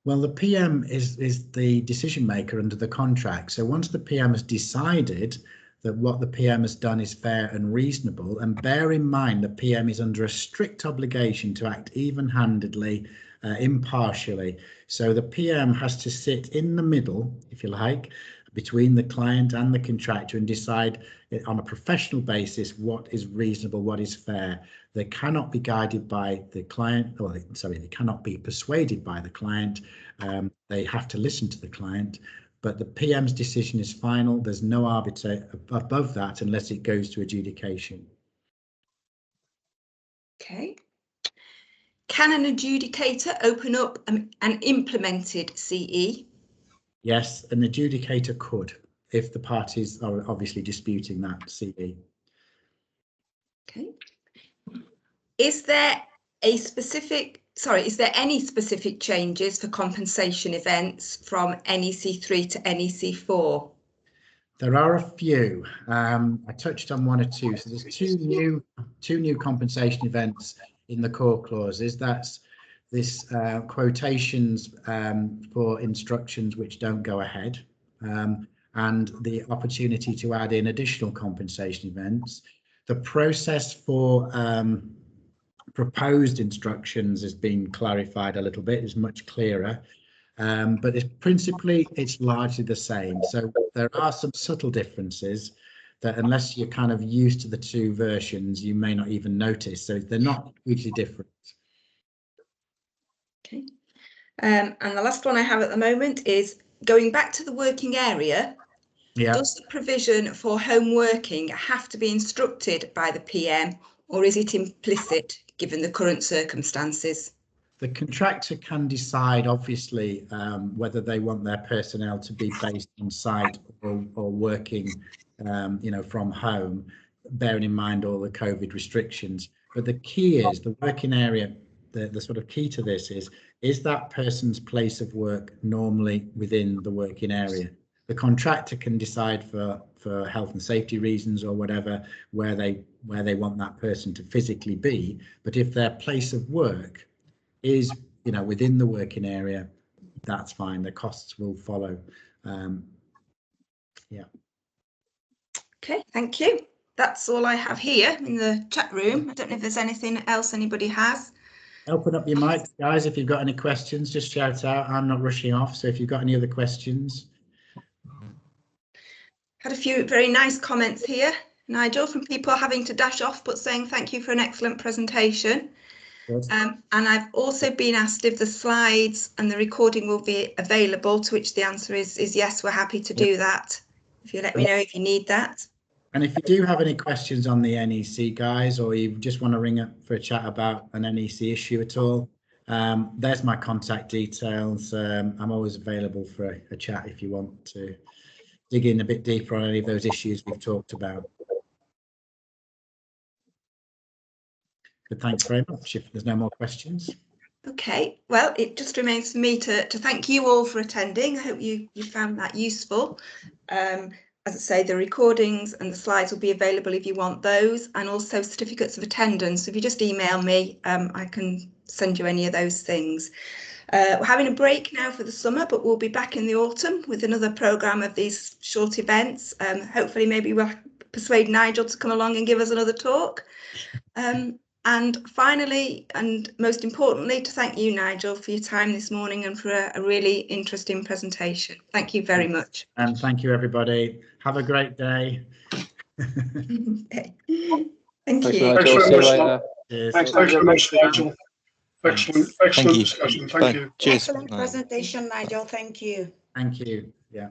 Well, the PM is the decision maker under the contract. So once the PM has decided that what the PM has done is fair and reasonable, and bear in mind the PM is under a strict obligation to act even-handedly, impartially. So the PM has to sit in the middle, if you like, between the client and the contractor and decide on a professional basis what is reasonable, what is fair. They cannot be guided by the client, or sorry, they cannot be persuaded by the client. They have to listen to the client, but the PM's decision is final. There's no arbiter above that unless it goes to adjudication. Okay. Can an adjudicator open up an implemented CE? Yes, an adjudicator could, if the parties are obviously disputing that CE. Okay. Is there any specific changes for compensation events from NEC3 to NEC4? There are a few. I touched on one or two. So there's two new compensation events in the core clauses. That's this quotations for instructions which don't go ahead, and the opportunity to add in additional compensation events. The process for proposed instructions has been clarified a little bit, is much clearer. But it's largely the same. So there are some subtle differences that unless you're kind of used to the two versions, you may not even notice. So they're not hugely different. Okay. And the last one I have at the moment is going back to the working area. Yeah. Does the provision for home working have to be instructed by the PM, or is it implicit given the current circumstances? The contractor can decide, obviously, whether they want their personnel to be based on site or working, from home, bearing in mind all the COVID restrictions. But the key is the working area. The sort of key to this is that person's place of work normally within the working area. The contractor can decide for health and safety reasons or whatever where they want that person to physically be. But if their place of work is within the working area, that's fine. The costs will follow. Yeah. Okay, thank you. That's all I have here in the chat room. I don't know if there's anything else anybody has. Open up your mic, guys. If you've got any questions, just shout out. I'm not rushing off, so if you've got any other questions. Had a few very nice comments here, Nigel, from people having to dash off but saying thank you for an excellent presentation. And I've also been asked if the slides and the recording will be available, to which the answer is yes, we're happy to do that. If you let me know if you need that. And if you do have any questions on the NEC, guys, or you just want to ring up for a chat about an NEC issue at all, there's my contact details. I'm always available for a chat if you want to dig in a bit deeper on any of those issues we've talked about. But thanks very much if there's no more questions. Okay, well, it just remains for me to thank you all for attending. I hope you found that useful. As I say, the recordings and the slides will be available if you want those, and also certificates of attendance. So if you just email me, I can send you any of those things. We're having a break now for the summer, but we'll be back in the autumn with another programme of these short events. Hopefully maybe we'll persuade Nigel to come along and give us another talk. And finally, and most importantly, to thank you, Nigel, for your time this morning and for a really interesting presentation. Thank you very much. And thank you, everybody. Have a great day. Okay. Thank Thanks, you. Nigel. See you later. Cheers. Thanks very much, Nigel. Excellent, excellent you. discussion. Thank you. Cheers. Excellent presentation, Nigel. Thank you. Thank you. Yeah.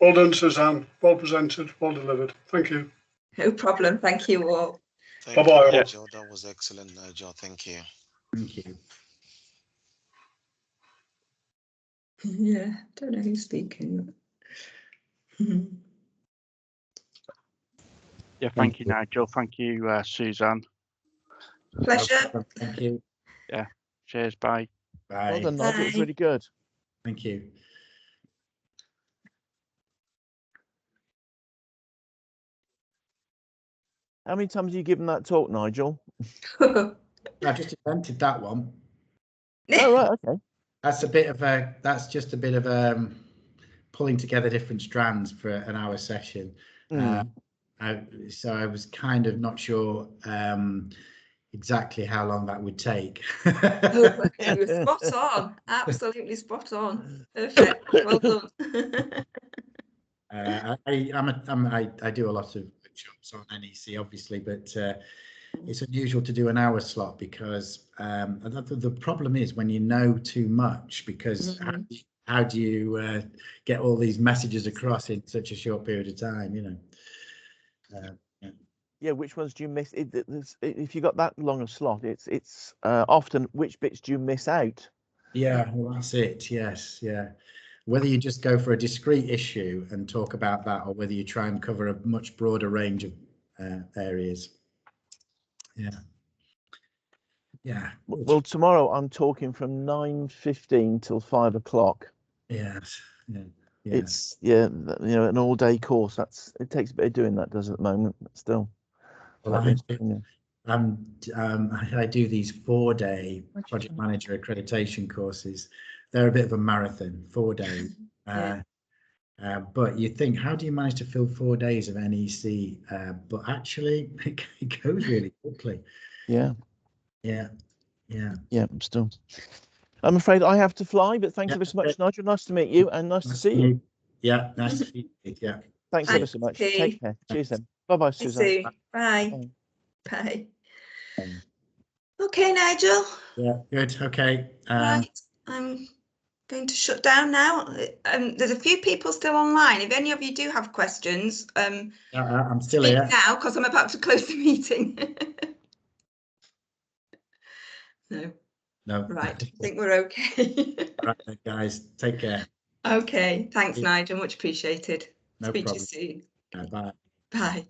Well done, Suzanne. Well presented, well delivered. Thank you. No problem. Thank you all. Bye bye. Nigel. That was excellent, Nigel. Thank you. Thank you. Yeah, don't know who's speaking. Yeah, thank you, Nigel. Thank you, Suzanne. Pleasure. Thank you. Yeah, cheers. Bye. Bye. Well done, Nigel. It was Bye. really good. Thank you. How many times have you given that talk, Nigel? I just invented that one. Oh, right, okay. That's just a bit of pulling together different strands for an hour session. So I was kind of not sure exactly how long that would take. Oh, you were spot on. Absolutely spot on. Perfect. Well done. I do a lot of workshops on NEC, obviously, but it's unusual to do an hour slot because the problem is when you know too much, because how do you get all these messages across in such a short period of time, you know? Yeah, which ones do you miss? If you got that long a slot, it's often which bits do you miss out? Yeah, well, that's it. Yes, yeah. Whether you just go for a discrete issue and talk about that, or whether you try and cover a much broader range of areas. Yeah. Yeah. Well, tomorrow I'm talking from 9:15 till 5 o'clock. Yes. Yeah. Yeah. It's an all-day course. It takes a bit of doing that, does at the moment, but still. Well, I do these 4-day project manager accreditation courses. They're a bit of a marathon, 4 days. But you think, how do you manage to fill 4 days of NEC? But actually, it goes really quickly. Yeah. Yeah. Yeah. Yeah. Still. I'm afraid I have to fly, but thank you ever so much, Nigel. Nice to meet you and nice to see you. Yeah. Nice to see you. Yeah. Thanks ever so much. Take care. Cheers then. Bye-bye, Suzanne. Bye. Bye. Okay, Nigel. Yeah, good. Okay. Right, I'm going to shut down now. There's a few people still online. If any of you do have questions, I'm still here now because I'm about to close the meeting. No. Right. I think we're okay. Right, guys. Take care. Okay. Thanks, Nigel. Much appreciated. No Speak problem. to you soon. Bye. Bye.